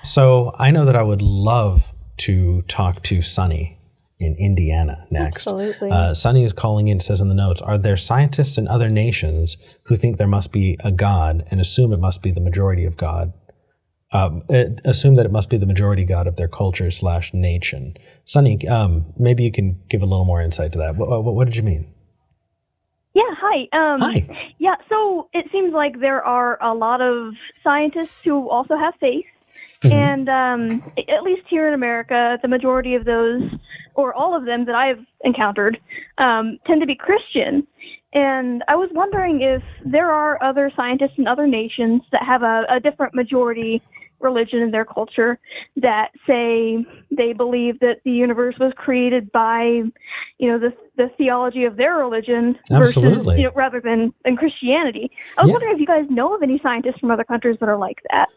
So I know that I would love to talk to Sunny in Indiana next. Absolutely. Sunny is calling in, says in the notes, are there scientists in other nations who think there must be a God and assume it must be the majority of God? Assume that it must be the majority God of their culture / nation. Sunny, maybe you can give a little more insight to that. What did you mean? Yeah, hi. Hi. Yeah, so it seems like there are a lot of scientists who also have faith. And at least here in America, the majority of those, or all of them that I've encountered, tend to be Christian. And I was wondering if there are other scientists in other nations that have a different majority religion in their culture that say they believe that the universe was created by, the theology of their religion versus, rather than Christianity. I was wondering if you guys know of any scientists from other countries that are like that.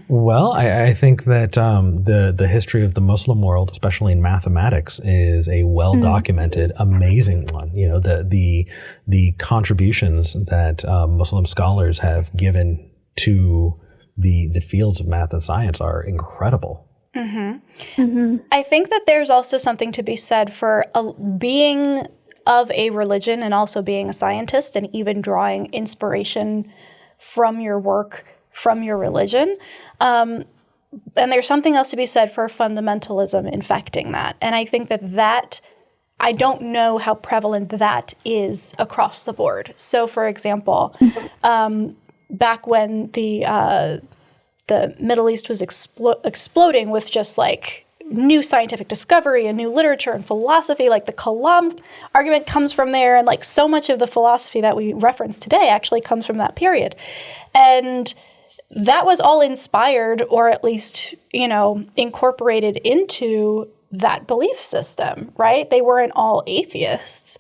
Well, I think that the history of the Muslim world, especially in mathematics, is a well-documented, amazing one. The contributions that Muslim scholars have given to the fields of math and science are incredible. I think that there's also something to be said for being of a religion and also being a scientist and even drawing inspiration from your work, from your religion. And there's something else to be said for fundamentalism infecting that. And I think that I don't know how prevalent that is across the board. So, for example, back when the Middle East was exploding with just like new scientific discovery and new literature and philosophy, like the Kalam argument comes from there, and like so much of the philosophy that we reference today actually comes from that period. And that was all inspired, or at least, incorporated into that belief system, right? They weren't all atheists.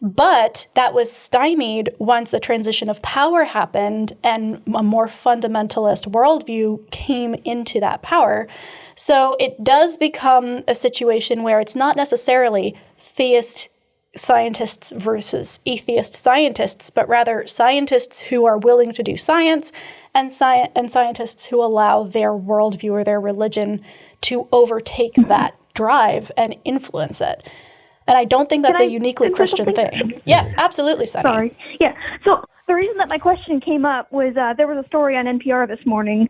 But that was stymied once a transition of power happened and a more fundamentalist worldview came into that power. So it does become a situation where it's not necessarily theist scientists versus atheist scientists, but rather scientists who are willing to do science and scientists who allow their worldview or their religion to overtake that drive and influence it. And I don't think that's a uniquely Christian thing. Yes, absolutely, Sunny. Sorry. Yeah. So the reason that my question came up was there was a story on NPR this morning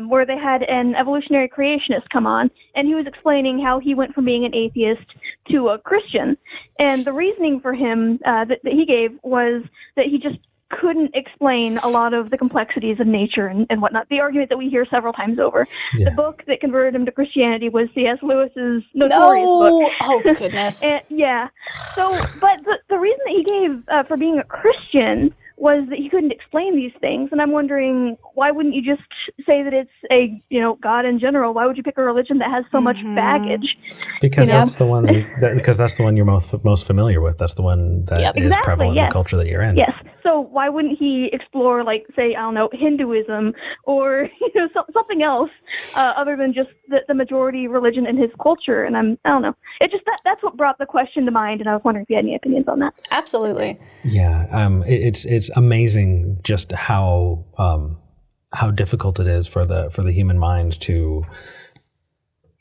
where they had an evolutionary creationist come on, and he was explaining how he went from being an atheist to a Christian. And the reasoning for him that he gave was that he just couldn't explain a lot of the complexities of nature and whatnot. The argument that we hear several times over. Yeah. The book that converted him to Christianity was C.S. Lewis's notorious book. Oh, goodness. Yeah. So, but the reason that he gave for being a Christian was that he couldn't explain these things. And I'm wondering, why wouldn't you just say that it's a, God in general? Why would you pick a religion that has so much baggage? Because that's the one because that's the one you're most familiar with. That's the one that is prevalent in the culture that you're in. Yes. So why wouldn't he explore, like, say, I don't know, Hinduism or something else other than just the majority religion in his culture? And I don't know. It just that's what brought the question to mind, and I was wondering if you had any opinions on that. Absolutely. Yeah, it's amazing just how difficult it is for the human mind to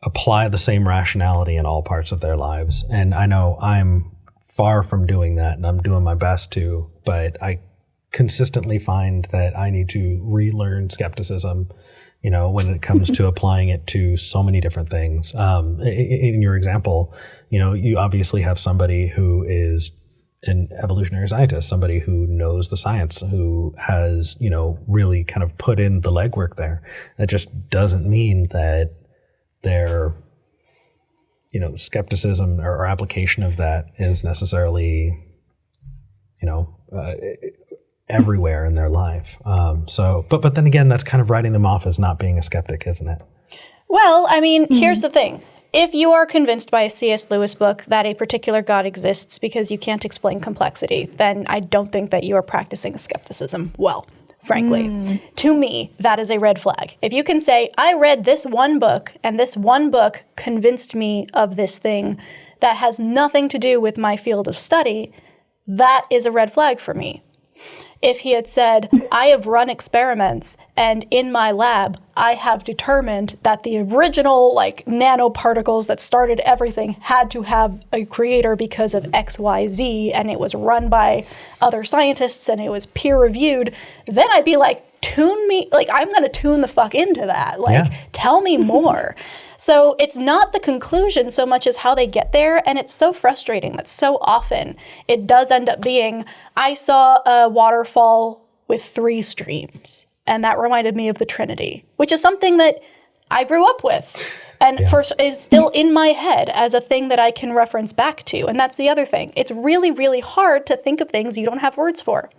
apply the same rationality in all parts of their lives. And I know I'm far from doing that, and I'm doing my best to, but I consistently find that I need to relearn skepticism, when it comes to applying it to so many different things. In your example, you obviously have somebody who is an evolutionary scientist, somebody who knows the science, who has, really kind of put in the legwork there. That just doesn't mean that their, skepticism or application of that is necessarily, everywhere in their life. But then again, that's kind of writing them off as not being a skeptic, isn't it? Well, I mean, here's the thing. If you are convinced by a C.S. Lewis book that a particular God exists because you can't explain complexity, then I don't think that you are practicing skepticism well, frankly. To me, that is a red flag. If you can say, I read this one book, and this one book convinced me of this thing that has nothing to do with my field of study, that is a red flag for me. if he had said, I have run experiments and in my lab, I have determined that the original like nanoparticles that started everything had to have a creator because of XYZ, and it was run by other scientists and it was peer reviewed, then I'd be like, I'm going to tune the fuck into that. Like, tell me more. So it's not the conclusion so much as how they get there. And it's so frustrating that so often it does end up being, I saw a waterfall with 3 streams. And that reminded me of the Trinity, which is something that I grew up with and is still in my head as a thing that I can reference back to. And that's the other thing. It's really, really hard to think of things you don't have words for.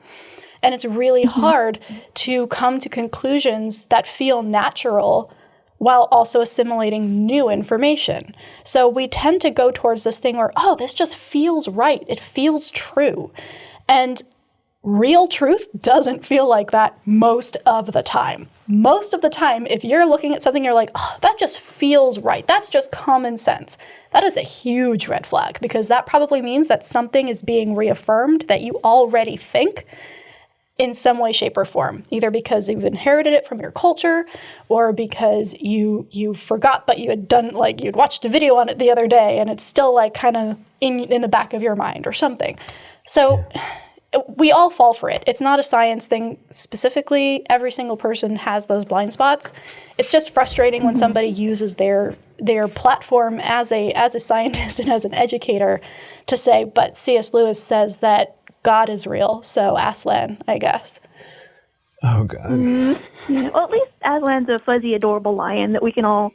And it's really hard to come to conclusions that feel natural while also assimilating new information. So we tend to go towards this thing where, oh, this just feels right. It feels true. And real truth doesn't feel like that most of the time. Most of the time, if you're looking at something, you're like, oh, that just feels right. That's just common sense. That is a huge red flag, because that probably means that something is being reaffirmed that you already think in some way, shape, or form, either because you've inherited it from your culture or because you forgot, but you had done, like, you'd watched a video on it the other day and it's still like kind of in the back of your mind or something. So we all fall for it. It's not a science thing specifically. Every single person has those blind spots. It's just frustrating when somebody uses their platform as a scientist and as an educator to say, but C.S. Lewis says that God is real, so Aslan, I guess. Oh, God. Well, at least Aslan's a fuzzy, adorable lion that we can all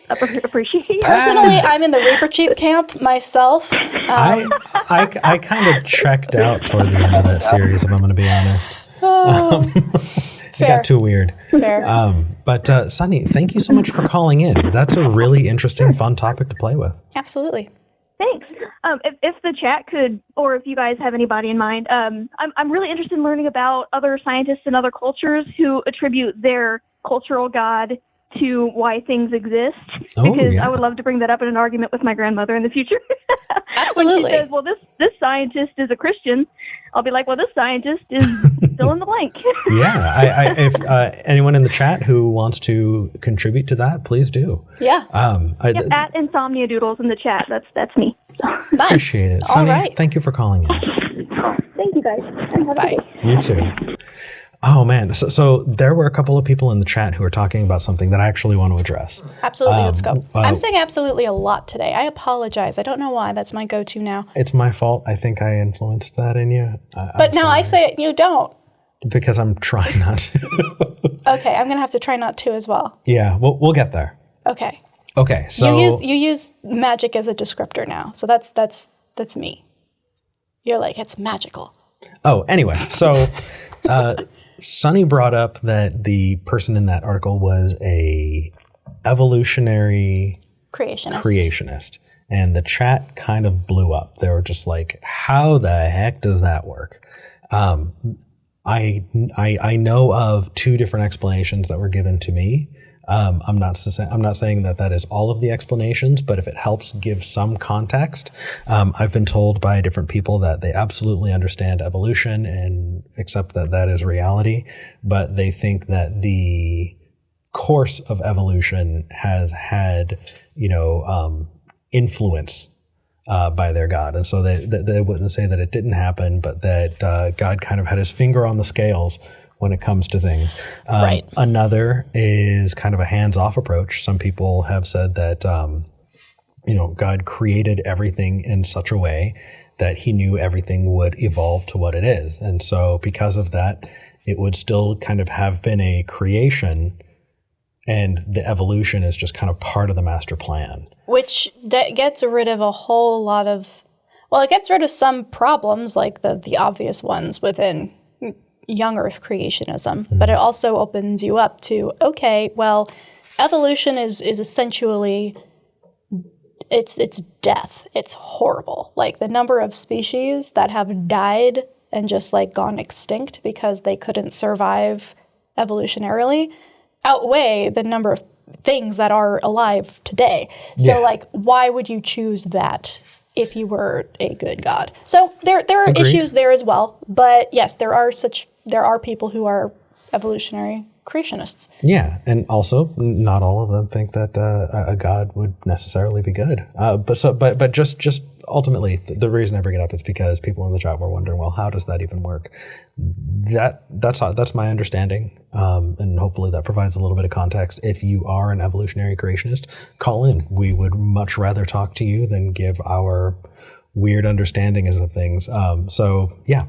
appreciate. Personally, I'm in the Reapercheap camp myself. I kind of checked out toward the end of that series, if I'm going to be honest. It got too weird. Fair. But Sunny, thank you so much for calling in. That's a really interesting, fun topic to play with. Absolutely. Thanks. If the chat could, or if you guys have anybody in mind, I'm really interested in learning about other scientists and other cultures who attribute their cultural god to why things exist. Because I would love to bring that up in an argument with my grandmother in the future. Absolutely. When she says, well, this scientist is a Christian, I'll be like, well, this scientist is fill in the blank. If anyone in the chat who wants to contribute to that, please do. Yeah. At Insomnia Doodles in the chat. That's me. Nice. Appreciate it. All Sunny, right. Thank you for calling in. Thank you, guys. And have a Bye. good day. You too. Oh, man. So there were a couple of people in the chat who were talking about something that I actually want to address. Absolutely. Let's go. I'm saying absolutely a lot today. I apologize. I don't know why. That's my go-to now. It's my fault. I think I influenced that in you. But now I say it and you don't. Because I'm trying not to. Okay. I'm going to have to try not to as well. Yeah, we'll get there. Okay. Okay, so... You use magic as a descriptor now. So that's me. You're like, it's magical. Oh, anyway. So... Sunny brought up that the person in that article was a evolutionary creationist. And the chat kind of blew up. They were just like, how the heck does that work? I know of 2 different explanations that were given to me. I'm not saying that is all of the explanations, but if it helps give some context, I've been told by different people that they absolutely understand evolution and accept that is reality, but they think that the course of evolution has had, influence by their God. And so they wouldn't say that it didn't happen, but that God kind of had his finger on the scales when it comes to things. Right. Another is kind of a hands-off approach. Some people have said that, God created everything in such a way that he knew everything would evolve to what it is. And so because of that, it would still kind of have been a creation, and the evolution is just kind of part of the master plan. Which gets rid of a whole lot of, it gets rid of some problems, like the obvious ones within young Earth creationism, but it also opens you up to, okay, well, evolution is essentially, it's death. It's horrible. Like the number of species that have died and just like gone extinct because they couldn't survive evolutionarily outweigh the number of things that are alive today. So like, why would you choose that if you were a good God. So there are Agreed. issues there as well. But yes, there are people who are evolutionary creationists. Yeah, and also not all of them think that a God would necessarily be good. But just ultimately, the reason I bring it up is because people in the chat were wondering, well, how does that even work? That's my understanding, and hopefully that provides a little bit of context. If you are an evolutionary creationist, call in. We would much rather talk to you than give our weird understanding of things. So yeah.